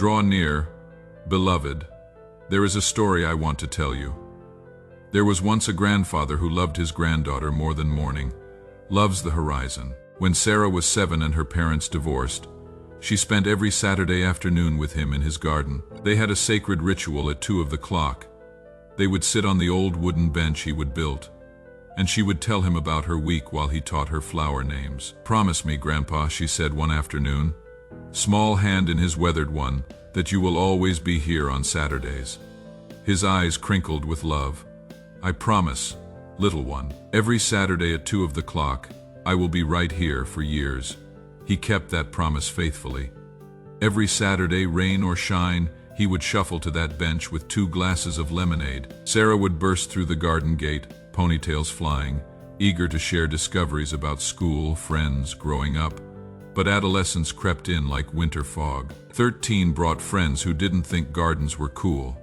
Draw near, beloved. There is a story I want to tell you. There was once a grandfather who loved his granddaughter more than morning, loves the horizon. When Sarah was 7 and her parents divorced, she spent every Saturday afternoon with him in his garden. They had a sacred ritual at 2 of the clock. They would sit on the old wooden bench he would built, and she would tell him about her week while he taught her flower names. "Promise me, Grandpa," she said one afternoon, small hand in his weathered one, "that you will always be here on Saturdays." His eyes crinkled with love. "I promise, little one. Every Saturday at 2 of the clock, I will be right here for years." He kept that promise faithfully. Every Saturday, rain or shine, he would shuffle to that bench with 2 glasses of lemonade. Sarah would burst through the garden gate, ponytails flying, eager to share discoveries about school, friends, growing up. But adolescence crept in like winter fog. 13 brought friends who didn't think gardens were cool.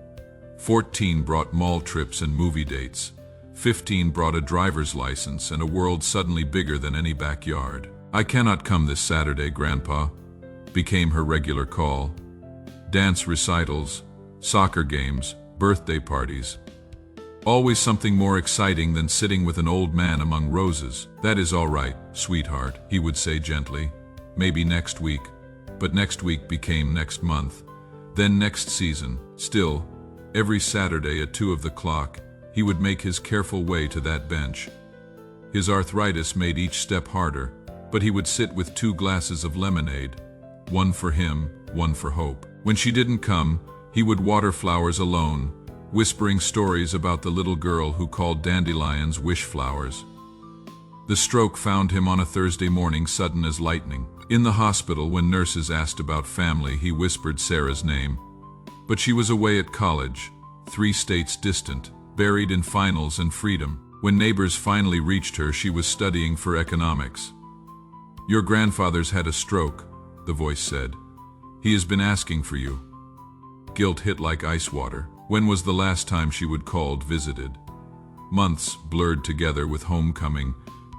14 brought mall trips and movie dates. 15 brought a driver's license and a world suddenly bigger than any backyard. "I cannot come this Saturday, Grandpa," became her regular call. Dance recitals, soccer games, birthday parties. Always something more exciting than sitting with an old man among roses. "That is all right, sweetheart," he would say gently. "Maybe next week." But next week became next month, then next season. Still, every Saturday at 2 of the clock, he would make his careful way to that bench. His arthritis made each step harder, but he would sit with 2 glasses of lemonade, one for him, one for hope. When she didn't come, he would water flowers alone, whispering stories about the little girl who called dandelions wish flowers. The stroke found him on a Thursday morning, sudden as lightning. In the hospital, when nurses asked about family, he whispered Sarah's name. But she was away at college, 3 states distant, buried in finals and freedom. When neighbors finally reached her, she was studying for economics. "Your grandfather's had a stroke," the voice said. "He has been asking for you." Guilt hit like ice water. When was the last time she would called, visited? Months blurred together with homecoming,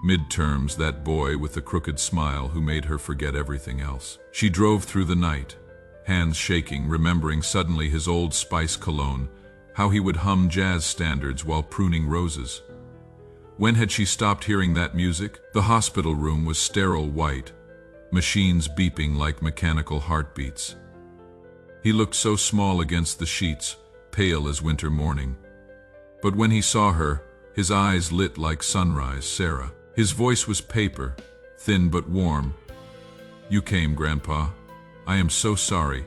midterms, that boy with the crooked smile who made her forget everything else. She drove through the night, hands shaking, remembering suddenly his Old Spice cologne, how he would hum jazz standards while pruning roses. When had she stopped hearing that music? The hospital room was sterile white, machines beeping like mechanical heartbeats. He looked so small against the sheets, pale as winter morning. But when he saw her, his eyes lit like sunrise. "Sarah." His voice was paper, thin but warm. "You came, Grandpa. I am so sorry.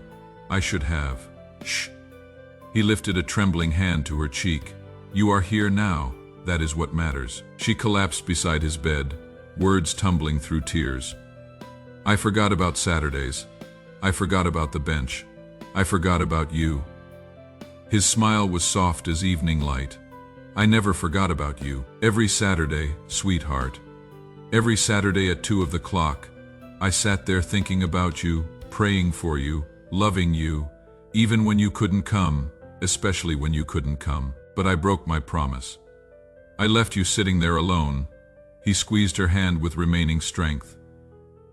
I should have." "Shh." He lifted a trembling hand to her cheek. "You are here now. That is what matters." She collapsed beside his bed, words tumbling through tears. "I forgot about Saturdays. I forgot about the bench. I forgot about you." His smile was soft as evening light. "I never forgot about you. Every Saturday, sweetheart. Every Saturday at 2 of the clock, I sat there thinking about you, praying for you, loving you, even when you couldn't come, especially when you couldn't come. But I broke my promise. I left you sitting there alone." He squeezed her hand with remaining strength.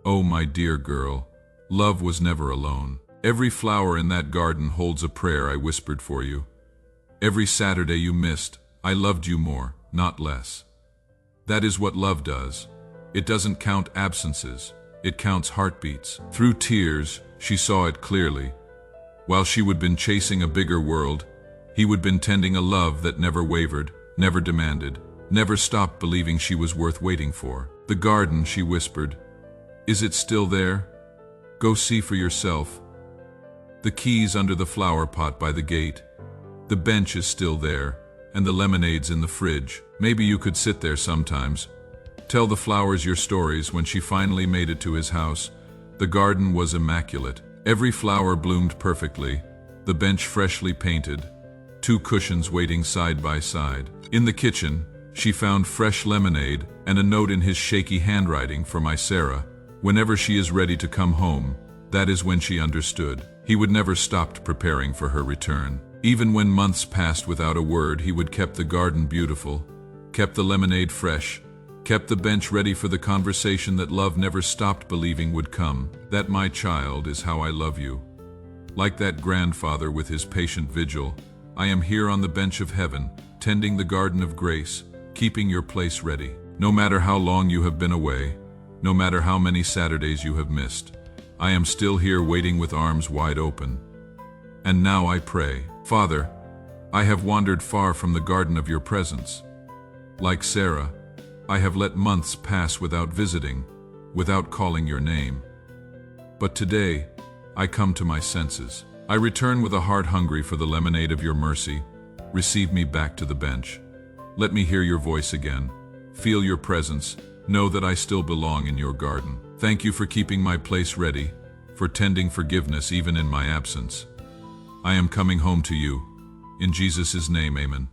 "Oh, my dear girl, love was never alone. Every flower in that garden holds a prayer I whispered for you. Every Saturday you missed, I loved you more, not less. That is what love does. It doesn't count absences, it counts heartbeats." Through tears, she saw it clearly. While she would been chasing a bigger world, he would been tending a love that never wavered, never demanded, never stopped believing she was worth waiting for. "The garden," she whispered. "Is it still there? Go see for yourself. The keys under the flower pot by the gate. The bench is still there, and the lemonade's in the fridge. Maybe you could sit there sometimes. Tell the flowers your stories." When she finally made it to his house, the garden was immaculate. Every flower bloomed perfectly, the bench freshly painted, 2 cushions waiting side by side. In the kitchen, she found fresh lemonade and a note in his shaky handwriting for my Sarah. "Whenever she is ready to come home, that is when she understood." He would never stopped preparing for her return. Even when months passed without a word, he would keep the garden beautiful, kept the lemonade fresh, kept the bench ready for the conversation that love never stopped believing would come. "That, my child, is how I love you. Like that grandfather with his patient vigil, I am here on the bench of heaven, tending the garden of grace, keeping your place ready. No matter how long you have been away, no matter how many Saturdays you have missed, I am still here waiting with arms wide open. And now I pray, Father, I have wandered far from the garden of your presence. Like Sarah, I have let months pass without visiting, without calling your name. But today, I come to my senses. I return with a heart hungry for the lemonade of your mercy. Receive me back to the bench. Let me hear your voice again. Feel your presence. Know that I still belong in your garden. Thank you for keeping my place ready, for tending forgiveness even in my absence. I am coming home to you. In Jesus' name, amen.